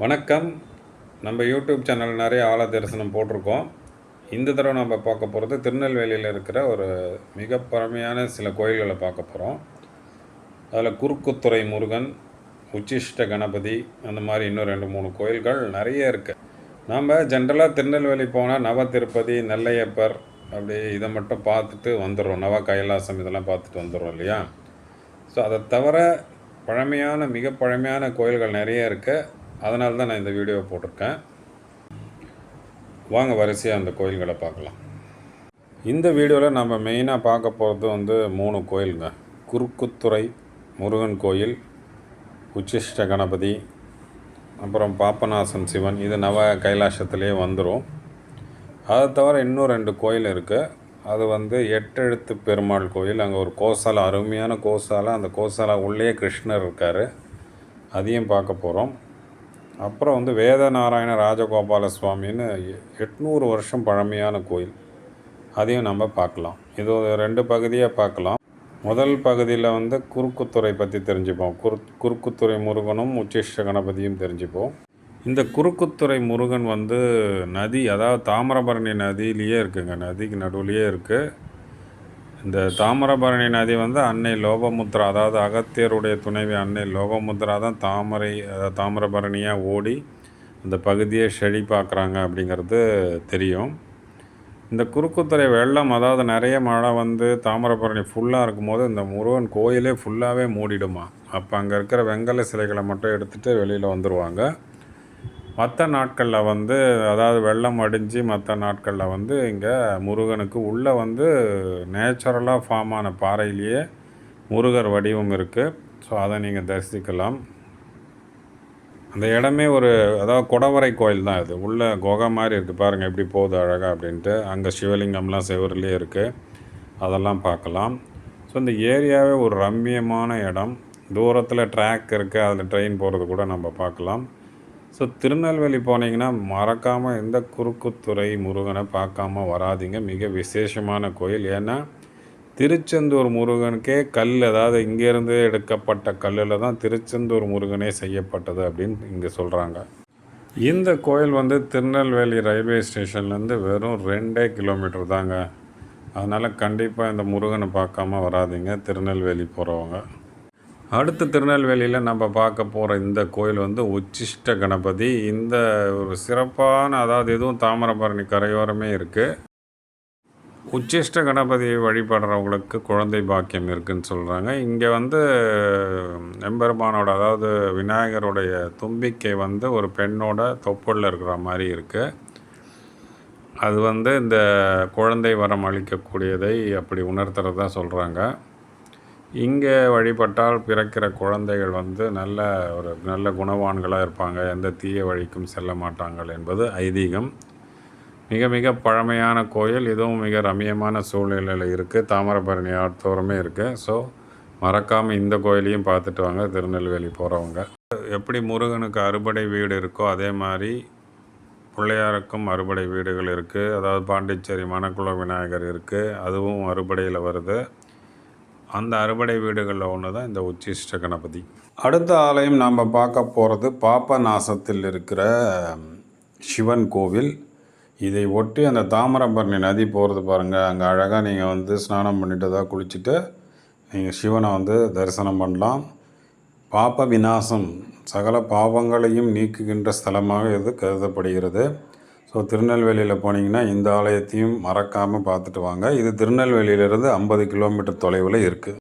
வணக்கம். நம்ம YouTube channel நிறைய ஆலய தரிசனம் போட்டிருக்கோம். இந்த தடவை நம்ம பார்க்க போகிறது திருநெல்வேலியில் இருக்கிற ஒரு மிக பழமையான சில கோயில்களை பார்க்க போகிறோம். அதில் குறுக்குத்துறை முருகன், உச்சிஷ்ட கணபதி, அந்த மாதிரி இன்னும் 2-3 கோயில்கள் நிறைய இருக்குது. நாம் ஜென்ரலாக திருநெல்வேலி போனால் நவ திருப்பதி, நெல்லையப்பர் அப்படி இதை மட்டும் பார்த்துட்டு வந்துடுறோம். நவ கைலாசம் இதெல்லாம் பார்த்துட்டு வந்துடுறோம் இல்லையா? ஸோ அதை தவிர மிக பழமையான கோயில்கள் நிறைய இருக்குது. அதனால தான் நான் இந்த வீடியோவை போட்டிருக்கேன். வாங்க வரிசையாக அந்த கோயில்களை பார்க்கலாம். இந்த வீடியோவில் நம்ம மெயினாக பார்க்க போகிறது 3 கோயிலுங்க. குறுக்குத்துறை முருகன் கோயில், உச்சிஷ்ட கணபதி, அப்புறம் பாபநாசம் சிவன். இது நவ கைலாசத்துலேயே வந்துடும். அதை தவிர இன்னும் 2 கோயில் இருக்குது. அது 8 எழுத்து பெருமாள் கோயில். அங்கே ஒரு கோசாலை, அருமையான கோசாலை. அந்த கோசாலை உள்ளே கிருஷ்ணர் இருக்கார். அதையும் பார்க்க போகிறோம். அப்புறம் வேதநாராயண ராஜகோபால சுவாமின்னு 800 வருஷம் பழமையான கோயில். அதையும் நம்ம பார்க்கலாம். இது 2 பகுதியாக பார்க்கலாம். முதல் பகுதியில் குறுக்குத்துறை பற்றி தெரிஞ்சுப்போம். குறுக்குத்துறை முருகனும் உச்சிஷ்ட கணபதியும் தெரிஞ்சுப்போம். இந்த குறுக்குத்துறை முருகன் நதி, அதாவது தாமிரபரணி நதியிலேயே இருக்குங்க. நதிக்கு நடுவுலையே இருக்குது. இந்த தாமிரபரணி நதி அன்னை லோகமுத்ரா, அதாவது அகத்தியருடைய துணைவி அன்னை லோகமுத்ரா தான் தாமிரபரணியாக ஓடி இந்த பகுதியை செழிப்பாக்குறாங்க அப்படிங்கிறது தெரியும். இந்த குறுக்குத்துறை வெள்ளம், அதாவது நிறைய மழை தாமிரபரணி ஃபுல்லாக இருக்கும்போது இந்த முருகன் கோயிலே ஃபுல்லாகவே மூடிடுமா. அப்போ அங்கே இருக்கிற வெங்கல சிலைகளை மட்டும் எடுத்துகிட்டு வெளியில் வந்துடுவாங்க. மற்ற நாட்களில் அதாவது வெள்ளம் அடிஞ்சு மற்ற நாட்களில் இங்கே முருகனுக்கு உள்ளே நேச்சுரலாக ஃபார்ம் ஆன பாறையிலேயே முருகர் வடிவம் இருக்குது. ஸோ அதை நீங்கள் தரிசிக்கலாம். அந்த இடமே அதாவது குடவரை கோயில் தான். இது உள்ள குகை மாதிரி இருக்குது. பாருங்கள் எப்படி போகுது அழகாக அப்படின்ட்டு. அங்கே சிவலிங்கம்லாம் செவருலேயே இருக்குது. அதெல்லாம் பார்க்கலாம். ஸோ இந்த ஏரியாவே ஒரு ரம்மியமான இடம். தூரத்தில் ட்ராக் இருக்குது. அதில் ட்ரெயின் போகிறது கூட நம்ம பார்க்கலாம். ஸோ திருநெல்வேலி போனீங்கன்னா மறக்காமல் இந்த குறுக்குத்துறை முருகனை பார்க்காம வராதிங்க. மிக விசேஷமான கோயில். ஏன்னா திருச்செந்தூர் முருகனுக்கே கல், அதாவது இங்கேருந்து எடுக்கப்பட்ட கல்லில் தான் திருச்செந்தூர் முருகனே செய்யப்பட்டது அப்படின்னு இங்கே சொல்கிறாங்க. இந்த கோயில் திருநெல்வேலி ரயில்வே ஸ்டேஷன்லேருந்து வெறும் 2 கிலோமீட்டர் தாங்க. அதனால் கண்டிப்பாக இந்த முருகனை பார்க்காம வராதிங்க திருநெல்வேலி போகிறவங்க. அடுத்து திருநெல்வேலியில் நம்ம பார்க்க போகிற இந்த கோயில் உச்சிஷ்ட கணபதி. இந்த ஒரு சிறப்பான, அதாவது இதுவும் தாமிரபரணி கரையோரமே இருக்குது. உச்சிஷ்ட கணபதியை வழிபடுறவங்களுக்கு குழந்தை பாக்கியம் இருக்குதுன்னு சொல்கிறாங்க. இங்கே எம்பெருமானோட, அதாவது விநாயகருடைய தும்பிக்கை ஒரு பெண்ணோட தொப்புளில் இருக்கிற மாதிரி இருக்குது. அது இந்த குழந்தை வரம் அளிக்கக்கூடியதை அப்படி உணர்த்துறதா சொல்கிறாங்க. இங்கே வழிபட்டால் பிறக்கிற குழந்தைகள் நல்ல குணவான்களாக இருப்பாங்க. எந்த தீய வழிக்கும் செல்ல மாட்டாங்கள் என்பது ஐதீகம். மிக மிக பழமையான கோயில். இதுவும் மிக ரம்மியமான சூழ்நிலையில் இருக்குது. தாமிரபரணி ஆற்றோரமே இருக்குது. ஸோ மறக்காமல் இந்த கோயிலையும் பார்த்துட்டு வாங்க திருநெல்வேலி போகிறவங்க. எப்படி முருகனுக்கு அறுபடை வீடு இருக்கோ அதே மாதிரி பிள்ளையாருக்கும் அறுபடை வீடுகள் இருக்குது. அதாவது பாண்டிச்சேரி மணக்குள விநாயகர் இருக்குது. அதுவும் அறுபடையில் வருது. அந்த அறுபடை வீடுகளில் ஒன்று தான் இந்த உச்சிஷ்ட கணபதி. அடுத்த ஆலயம் நாம் பார்க்க போகிறது பாபநாசத்தில் இருக்கிற சிவன் கோவில். இதை ஒட்டி அந்த தாமிரபரணி நதி போகிறது பாருங்கள். அங்கே அழகாக நீங்கள் ஸ்நானம் பண்ணிட்டு தான் குளிச்சுட்டு நீங்கள் சிவனை தரிசனம் பண்ணலாம். பாப விநாசம், சகல பாவங்களையும் நீக்குகின்ற ஸ்தலமாக இது கருதப்படுகிறது. ஸோ திருநெல்வேலியில் போனீங்கன்னா இந்த ஆலயத்தையும் மறக்காமல் பார்த்துட்டு வாங்க. இது திருநெல்வேலியிலிருந்து 50 கிலோமீட்டர் தொலைவில் இருக்குது.